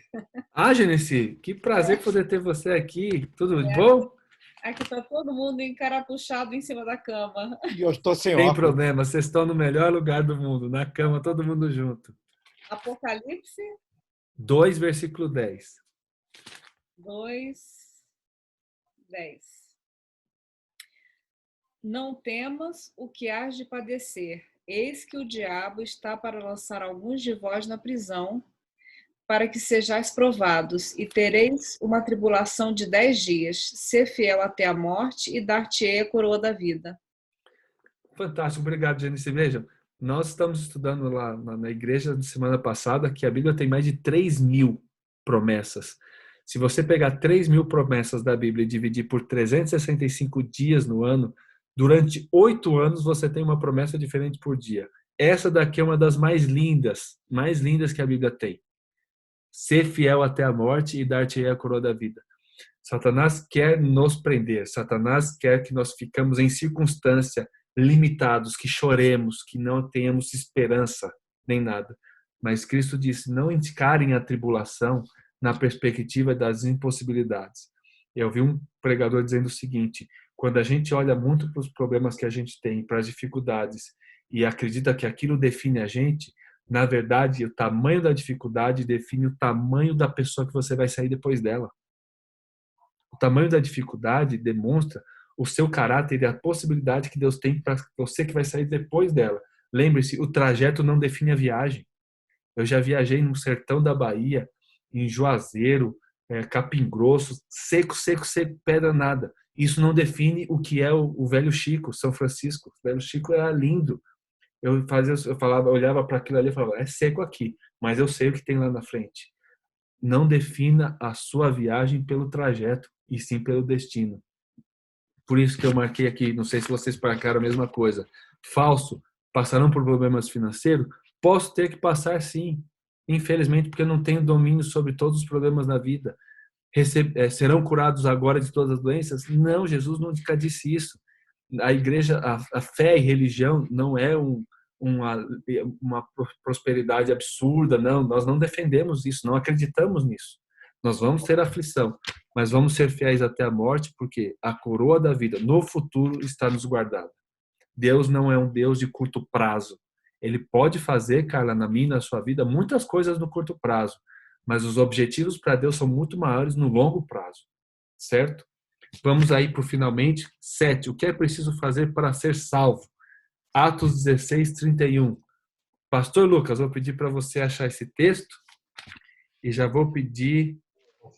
[SPEAKER 1] Ah, Genesi, que prazer poder ter você aqui. Tudo bom?
[SPEAKER 3] Aqui está todo mundo encarapuçado em cima da cama.
[SPEAKER 9] E eu estou sem
[SPEAKER 1] Tem
[SPEAKER 9] óculos.
[SPEAKER 1] problema, vocês estão no melhor lugar do mundo, na cama, todo mundo junto.
[SPEAKER 3] Apocalipse
[SPEAKER 1] 2, versículo 10.
[SPEAKER 3] 2:10. Não temas o que hás de padecer. Eis que o diabo está para lançar alguns de vós na prisão, para que sejais provados, e tereis uma tribulação de 10 dias. Ser fiel até a morte, e dar-te-ei a coroa da vida.
[SPEAKER 1] Fantástico, obrigado, Janice. Vejam, nós estamos estudando lá na igreja na semana passada que a Bíblia tem mais de 3.000 promessas. Se você pegar 3.000 promessas da Bíblia e dividir por 365 dias no ano, durante 8 anos você tem uma promessa diferente por dia. Essa daqui é uma das mais lindas que a Bíblia tem. Ser fiel até a morte e dar-te a coroa da vida. Satanás quer nos prender. Satanás quer que nós ficamos em circunstância limitados, que choremos, que não tenhamos esperança nem nada. Mas Cristo disse: não encarem a tribulação na perspectiva das impossibilidades. Eu vi um pregador dizendo o seguinte: quando a gente olha muito para os problemas que a gente tem, para as dificuldades, e acredita que aquilo define a gente, na verdade, o tamanho da dificuldade define o tamanho da pessoa que você vai sair depois dela. O tamanho da dificuldade demonstra o seu caráter e a possibilidade que Deus tem para você que vai sair depois dela. Lembre-se, o trajeto não define a viagem. Eu já viajei no sertão da Bahia, em Juazeiro, Capim Grosso, seco, pedra nada. Isso não define o que é o Velho Chico, São Francisco. O Velho Chico era lindo. Eu olhava para aquilo ali e falava: é seco aqui, mas eu sei o que tem lá na frente. Não defina a sua viagem pelo trajeto, e sim pelo destino. Por isso que eu marquei aqui, não sei se vocês marcaram a mesma coisa. Falso: passarão por problemas financeiros? Posso ter que passar, sim. Infelizmente, porque eu não tenho domínio sobre todos os problemas da vida. Serão curados agora de todas as doenças? Não, Jesus nunca disse isso. A igreja, a fé e religião não é uma prosperidade absurda, não. Nós não defendemos isso, não acreditamos nisso. Nós vamos ter aflição, mas vamos ser fiéis até a morte, porque a coroa da vida no futuro está nos guardada. Deus não é um Deus de curto prazo. Ele pode fazer, Carla, na minha e na sua vida, muitas coisas no curto prazo, mas os objetivos para Deus são muito maiores no longo prazo, certo? Vamos aí para o finalmente. 7. O que é preciso fazer para ser salvo? Atos 16:31. Pastor Lucas, vou pedir para você achar esse texto e já vou pedir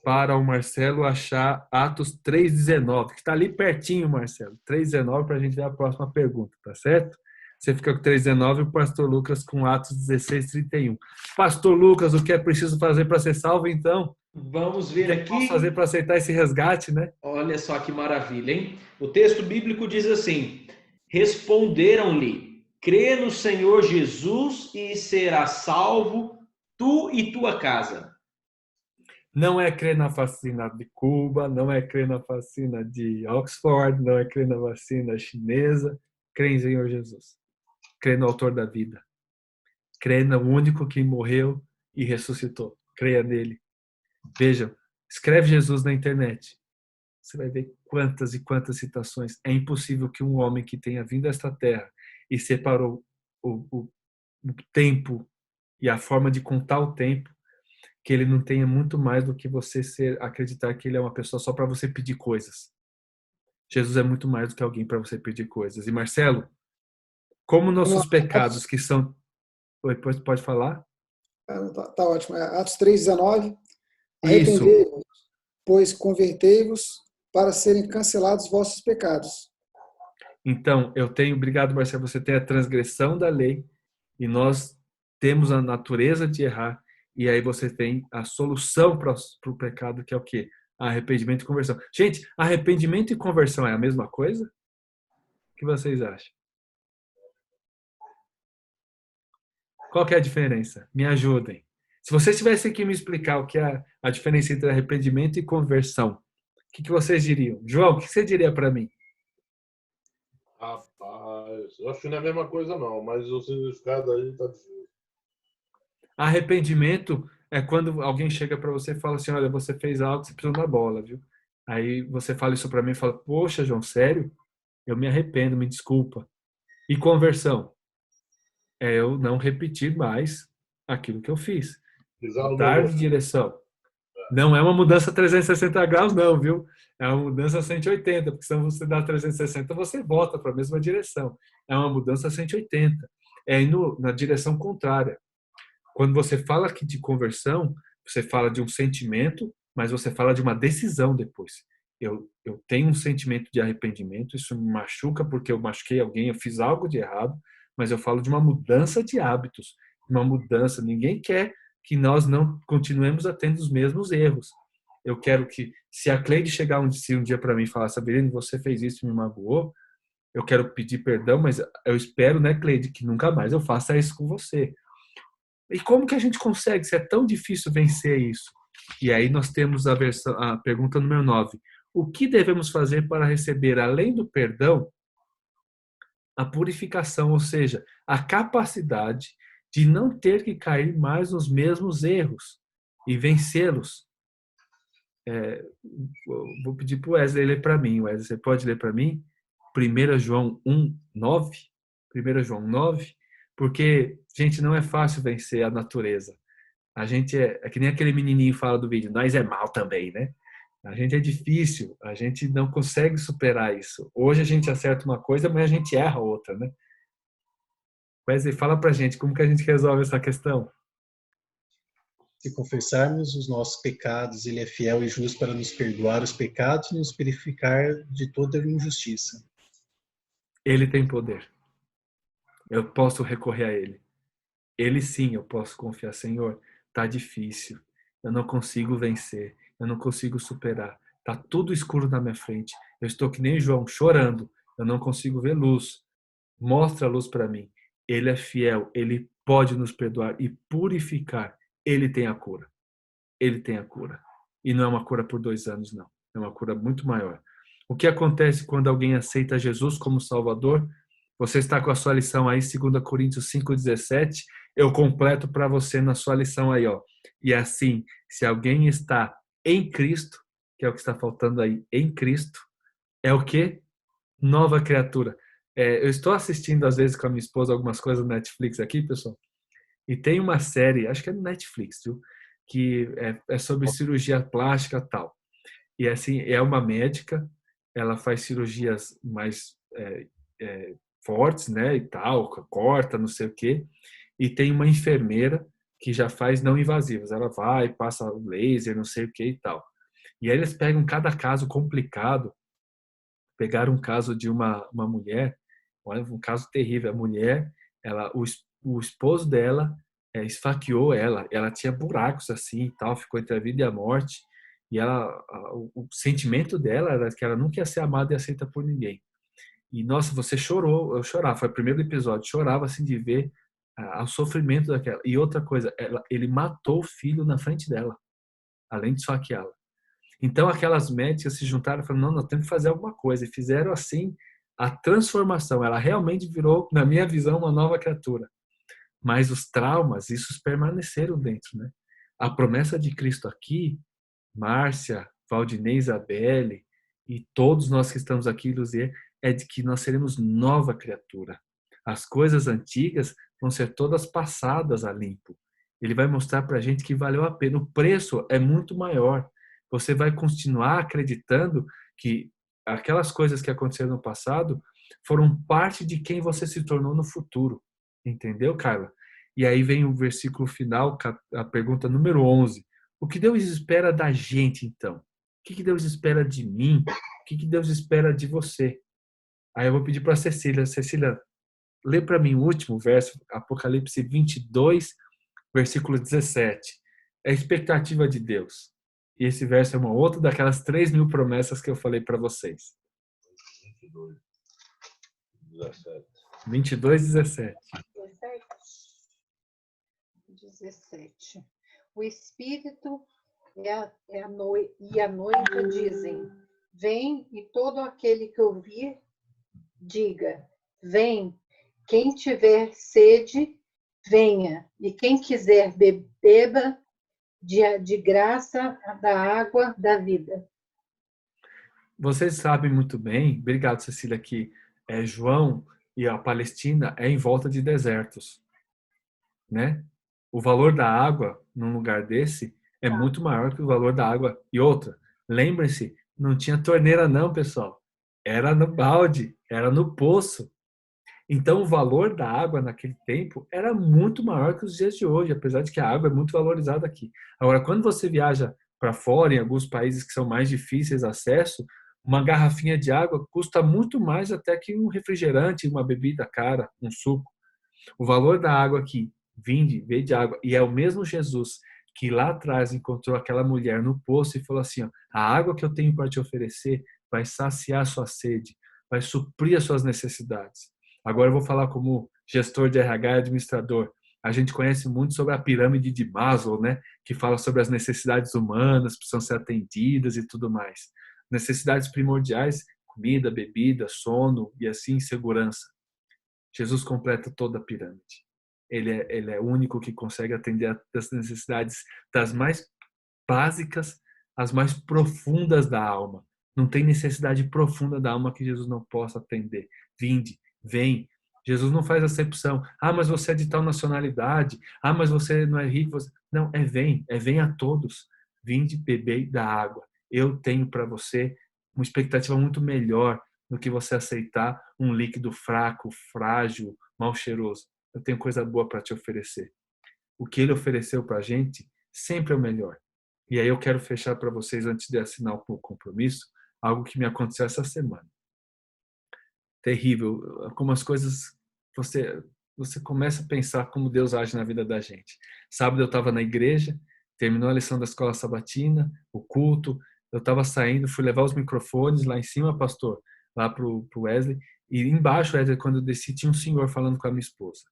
[SPEAKER 1] para o Marcelo achar Atos 3:19, que está ali pertinho, Marcelo. 3:19 para a gente ver a próxima pergunta, tá certo? Você fica com 3:19 e o pastor Lucas com Atos 16:31. Pastor Lucas, o que é preciso fazer para ser salvo, então?
[SPEAKER 8] Vamos ver aqui.
[SPEAKER 1] Posso fazer para aceitar esse resgate, né?
[SPEAKER 8] Olha só que maravilha, hein? O texto bíblico diz assim: responderam-lhe: crê no Senhor Jesus e serás salvo, tu e tua casa.
[SPEAKER 1] Não é crer na vacina de Cuba, não é crer na vacina de Oxford, não é crer na vacina chinesa. Crê em Senhor Jesus. Crê no autor da vida. Crê no único que morreu e ressuscitou. Creia nele. Vejam, escreve Jesus na internet. você vai ver quantas e quantas citações. É impossível que um homem que tenha vindo a esta terra e separou o tempo e a forma de contar o tempo, que ele não tenha muito mais do que você acreditar que ele é uma pessoa só para você pedir coisas. Jesus é muito mais do que alguém para você pedir coisas. E Marcelo, como nossos pecados que são... Oi, pode falar?
[SPEAKER 4] Tá ótimo. Atos 3,19.
[SPEAKER 1] Isso.
[SPEAKER 4] Arrependei-vos, pois convertei-vos para serem cancelados vossos pecados.
[SPEAKER 1] Então, obrigado, Marcelo, você tem a transgressão da lei e nós temos a natureza de errar, e aí você tem a solução para o pecado, que é o quê? Arrependimento e conversão. Gente, arrependimento e conversão é a mesma coisa? O que vocês acham? Qual que é a diferença? Me ajudem. Se vocês tivessem que me explicar o que é a diferença entre arrependimento e conversão, o que vocês diriam? João, o que você diria para mim?
[SPEAKER 6] Rapaz, eu acho que não é a mesma coisa não, mas o significado aí tá difícil.
[SPEAKER 1] Arrependimento é quando alguém chega para você e fala assim, olha, você fez algo, você pisou na bola, viu? Aí você fala isso para mim e fala, poxa, João, sério? Eu me arrependo, me desculpa. E conversão? É eu não repetir mais aquilo que eu fiz. Mudar de direção. Não é uma mudança 360 graus, não, viu? É uma mudança 180, porque se você dá 360, você volta para a mesma direção. É uma mudança 180. É indo na direção contrária. Quando você fala aqui de conversão, você fala de um sentimento, mas você fala de uma decisão depois. Eu tenho um sentimento de arrependimento, isso me machuca porque eu machuquei alguém, eu fiz algo de errado, mas eu falo de uma mudança de hábitos, uma mudança. Ninguém quer que nós não continuemos a ter os mesmos erros. Eu quero que, se a Cleide chegar um dia para mim e falar, Sabrina, você fez isso e me magoou, eu quero pedir perdão, mas eu espero, né, Cleide, que nunca mais eu faça isso com você. E como que a gente consegue, se é tão difícil vencer isso? E aí nós temos a pergunta número 9. O que devemos fazer para receber, além do perdão, a purificação, ou seja, a capacidade de não ter que cair mais nos mesmos erros e vencê-los? Vou pedir para o Wesley ler para mim. Wesley, você pode ler para mim? 1 João 1:9? 1 João 9? Porque, gente, não é fácil vencer a natureza. A gente é que nem aquele menininho fala do vídeo, nós é mal também, né? A gente é difícil, a gente não consegue superar isso. Hoje a gente acerta uma coisa, mas a gente erra outra, né? Wesley, fala pra gente como que a gente resolve essa questão.
[SPEAKER 7] Se confessarmos os nossos pecados, Ele é fiel e justo para nos perdoar os pecados e nos purificar de toda injustiça.
[SPEAKER 1] Ele tem poder. Eu posso recorrer a Ele. Ele sim, eu posso confiar. Senhor, tá difícil. Eu não consigo vencer. Eu não consigo superar. Tá tudo escuro na minha frente. Eu estou que nem João, chorando. Eu não consigo ver luz. Mostra a luz para mim. Ele é fiel. Ele pode nos perdoar e purificar. Ele tem a cura. Ele tem a cura. E não é uma cura por 2 anos, não. É uma cura muito maior. O que acontece quando alguém aceita Jesus como Salvador? Você está com a sua lição aí, 2 Coríntios 5:17. Eu completo para você na sua lição aí, ó. E assim, se alguém está em Cristo, que é o que está faltando aí, em Cristo, é o quê? Nova criatura. Eu estou assistindo, às vezes, com a minha esposa, algumas coisas no Netflix aqui, pessoal. E tem uma série, acho que é no Netflix, viu? Que é sobre cirurgia plástica e tal. E assim, é uma médica, ela faz cirurgias mais fortes, né, e tal, corta, não sei o quê. E tem uma enfermeira que já faz não invasivas. Ela vai, passa laser, não sei o que e tal. E aí eles pegam cada caso complicado. Pegaram um caso de uma mulher, olha, um caso terrível. A mulher, o esposo dela esfaqueou ela. Ela tinha buracos assim e tal, ficou entre a vida e a morte. E o sentimento dela era que ela nunca ia ser amada e aceita por ninguém. E, nossa, você chorou, eu chorava, foi o primeiro episódio, chorava assim de ver o sofrimento daquela. E outra coisa, ele matou o filho na frente dela, além de esfaqueá-la. Então aquelas médicas se juntaram e falaram, não, nós temos que fazer alguma coisa. E fizeram assim a transformação. Ela realmente virou, na minha visão, uma nova criatura. Mas os traumas, isso permaneceram dentro, né? A promessa de Cristo aqui, Márcia, Valdinei, Isabelle e todos nós que estamos aqui, Luzia, é de que nós seremos nova criatura. As coisas antigas vão ser todas passadas a limpo. Ele vai mostrar para a gente que valeu a pena. O preço é muito maior. Você vai continuar acreditando que aquelas coisas que aconteceram no passado foram parte de quem você se tornou no futuro. Entendeu, Carla? E aí vem o versículo final, a pergunta número 11. O que Deus espera da gente, então? O que Deus espera de mim? O que Deus espera de você? Aí eu vou pedir para a Cecília. Cecília, lê para mim o último verso, Apocalipse 22, versículo 17. É a expectativa de Deus. E esse verso é uma outra daquelas 3.000 promessas que eu falei para vocês.
[SPEAKER 6] 22, 17.
[SPEAKER 1] 22, 17.
[SPEAKER 7] 17. O Espírito e a noiva dizem: vem, e todo aquele que ouvir, diga: vem. Quem tiver sede, venha. E quem quiser beba de graça da água da vida.
[SPEAKER 1] Vocês sabem muito bem, obrigado, Cecília, que João e a Palestina é em volta de desertos, né? O valor da água num lugar desse é muito maior que o valor da água. E outra, lembrem-se, não tinha torneira não, pessoal. Era no balde, era no poço. Então, o valor da água naquele tempo era muito maior que os dias de hoje, apesar de que a água é muito valorizada aqui. Agora, quando você viaja para fora, em alguns países que são mais difíceis de acesso, uma garrafinha de água custa muito mais até que um refrigerante, uma bebida cara, um suco. O valor da água aqui, veio de água, e é o mesmo Jesus que lá atrás encontrou aquela mulher no poço e falou assim, ó, a água que eu tenho para te oferecer vai saciar a sua sede, vai suprir as suas necessidades. Agora eu vou falar como gestor de RH e administrador. A gente conhece muito sobre a pirâmide de Maslow, né? Que fala sobre as necessidades humanas, precisam ser atendidas e tudo mais. Necessidades primordiais, comida, bebida, sono e assim segurança. Jesus completa toda a pirâmide. Ele é o único que consegue atender as necessidades das mais básicas às mais profundas da alma. Não tem necessidade profunda da alma que Jesus não possa atender. Vinde, vem. Jesus não faz acepção. Ah, mas você é de tal nacionalidade. Ah, mas você não é rico. Não, é vem a todos. Vinde, bebei da água. Eu tenho para você uma expectativa muito melhor do que você aceitar um líquido fraco, frágil, mal cheiroso. Eu tenho coisa boa para te oferecer. O que ele ofereceu para a gente sempre é o melhor. E aí eu quero fechar para vocês, antes de assinar o compromisso, algo que me aconteceu essa semana. Terrível. Algumas coisas você começa a pensar como Deus age na vida da gente. Sábado eu estava na igreja, terminou a lição da escola sabatina, o culto, eu estava saindo, fui levar os microfones lá em cima, pastor, lá pro Wesley, e embaixo, Wesley, quando eu desci, tinha um senhor falando com a minha esposa.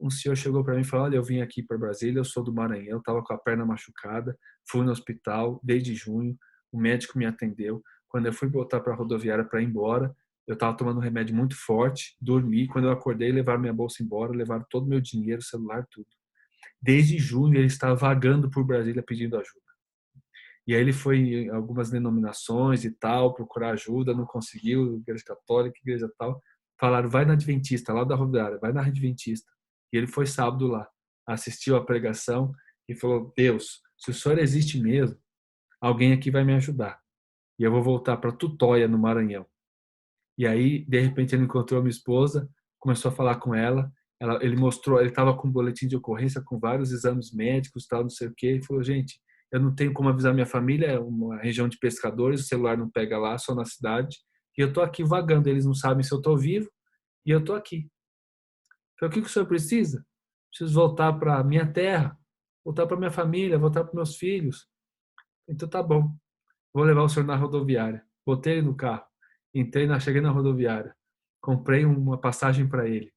[SPEAKER 1] Um senhor chegou para mim e falou, olha, eu vim aqui para Brasília, eu sou do Maranhão, estava com a perna machucada, fui no hospital desde junho, o médico me atendeu. Quando eu fui voltar para a rodoviária para ir embora, eu estava tomando um remédio muito forte, dormi, quando eu acordei, levaram minha bolsa embora, levaram todo o meu dinheiro, celular, tudo. Desde junho ele estava vagando por Brasília pedindo ajuda. E aí ele foi em algumas denominações e tal, procurar ajuda, não conseguiu, igreja católica, igreja tal. Falaram, vai na Adventista, lá da rodoviária, vai na Adventista. E ele foi sábado lá, assistiu a pregação e falou, Deus, se o Senhor existe mesmo, alguém aqui vai me ajudar. E eu vou voltar para Tutóia, no Maranhão. E aí, de repente, ele encontrou a minha esposa, começou a falar com ela, ele mostrou, ele estava com um boletim de ocorrência, com vários exames médicos, tal, não sei o quê, e falou, gente, eu não tenho como avisar minha família, é uma região de pescadores, o celular não pega lá, só na cidade, e eu estou aqui vagando, eles não sabem se eu estou vivo, e eu estou aqui. Falei, o que o senhor precisa? Preciso voltar para minha terra, voltar para minha família, voltar para meus filhos. Então tá bom, vou levar o senhor na rodoviária. Botei ele no carro, cheguei na rodoviária, comprei uma passagem para ele,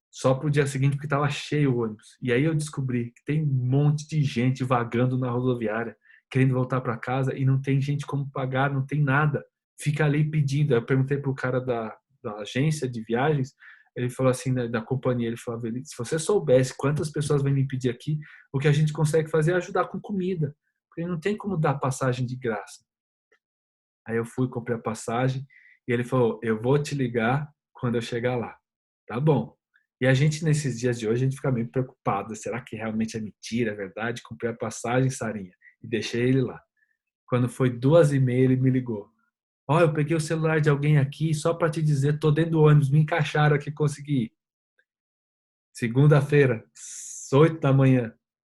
[SPEAKER 1] só para o dia seguinte, porque estava cheio o ônibus. E aí eu descobri que tem um monte de gente vagando na rodoviária, querendo voltar para casa, e não tem gente como pagar, não tem nada. Fica ali pedindo. Eu perguntei para o cara da agência de viagens, ele falou assim, da companhia, ele falou, se você soubesse quantas pessoas vêm me pedir aqui, o que a gente consegue fazer é ajudar com comida, porque não tem como dar passagem de graça. Aí eu fui, comprei a passagem e ele falou, eu vou te ligar quando eu chegar lá. Tá bom. E a gente, nesses dias de hoje, a gente fica meio preocupado. Será que realmente é mentira, é verdade? Comprei a passagem, Sarinha, e deixei ele lá. Quando foi 2h30, ele me ligou. Ó, eu peguei o celular de alguém aqui só para te dizer, tô dentro do ônibus, me encaixaram aqui, consegui ir. Segunda-feira, 8 da manhã,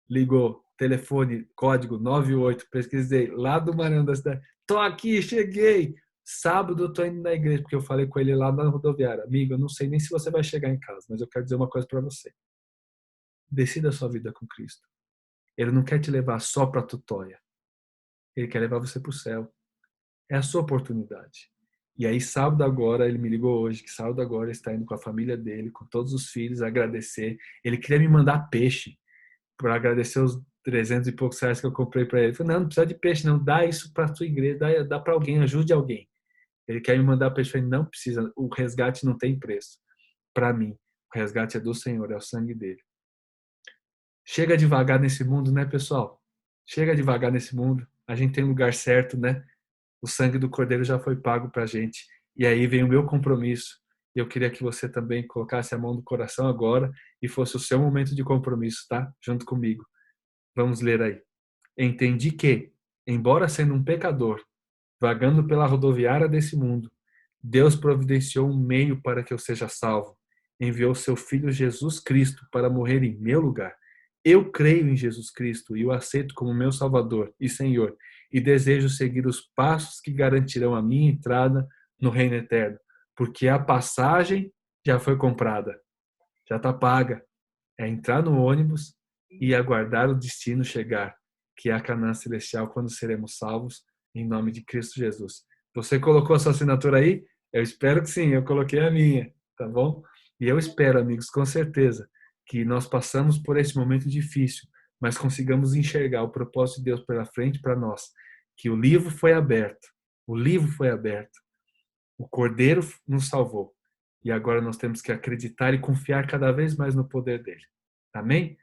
[SPEAKER 1] ligou, telefone, código 98, pesquisei, lá do Maranhão da cidade. Tô aqui, cheguei. Sábado eu tô indo na igreja, porque eu falei com ele lá na rodoviária. Amigo, eu não sei nem se você vai chegar em casa, mas eu quero dizer uma coisa para você. Decida a sua vida com Cristo. Ele não quer te levar só para Tutóia. Ele quer levar você para o céu. É a sua oportunidade. E aí, sábado agora, ele me ligou hoje, que sábado agora ele está indo com a família dele, com todos os filhos, agradecer. Ele queria me mandar peixe para agradecer os 300 e poucos reais que eu comprei para ele. Eu falei, não precisa de peixe, não. Dá isso para a sua igreja, dá para alguém, ajude alguém. Ele quer me mandar peixe. Eu falei, não precisa, o resgate não tem preço. Para mim, o resgate é do Senhor, é o sangue dele. Chega devagar nesse mundo, né, pessoal? Chega devagar nesse mundo. A gente tem um lugar certo, né? O sangue do Cordeiro já foi pago para a gente. E aí vem o meu compromisso. E eu queria que você também colocasse a mão no coração agora e fosse o seu momento de compromisso, tá? Junto comigo. Vamos ler aí. Entendi que, embora sendo um pecador, vagando pela rodoviária desse mundo, Deus providenciou um meio para que eu seja salvo. Enviou seu Filho Jesus Cristo para morrer em meu lugar. Eu creio em Jesus Cristo e o aceito como meu Salvador e Senhor, e desejo seguir os passos que garantirão a minha entrada no reino eterno, porque a passagem já foi comprada, já está paga. É entrar no ônibus e aguardar o destino chegar, que é a Canaã celestial, quando seremos salvos em nome de Cristo Jesus. Você colocou a sua assinatura aí? Eu espero que sim, eu coloquei a minha, tá bom? E eu espero, amigos, com certeza, que nós passamos por esse momento difícil, mas consigamos enxergar o propósito de Deus pela frente para nós, que o livro foi aberto, o Cordeiro nos salvou, e agora nós temos que acreditar e confiar cada vez mais no poder dele. Amém?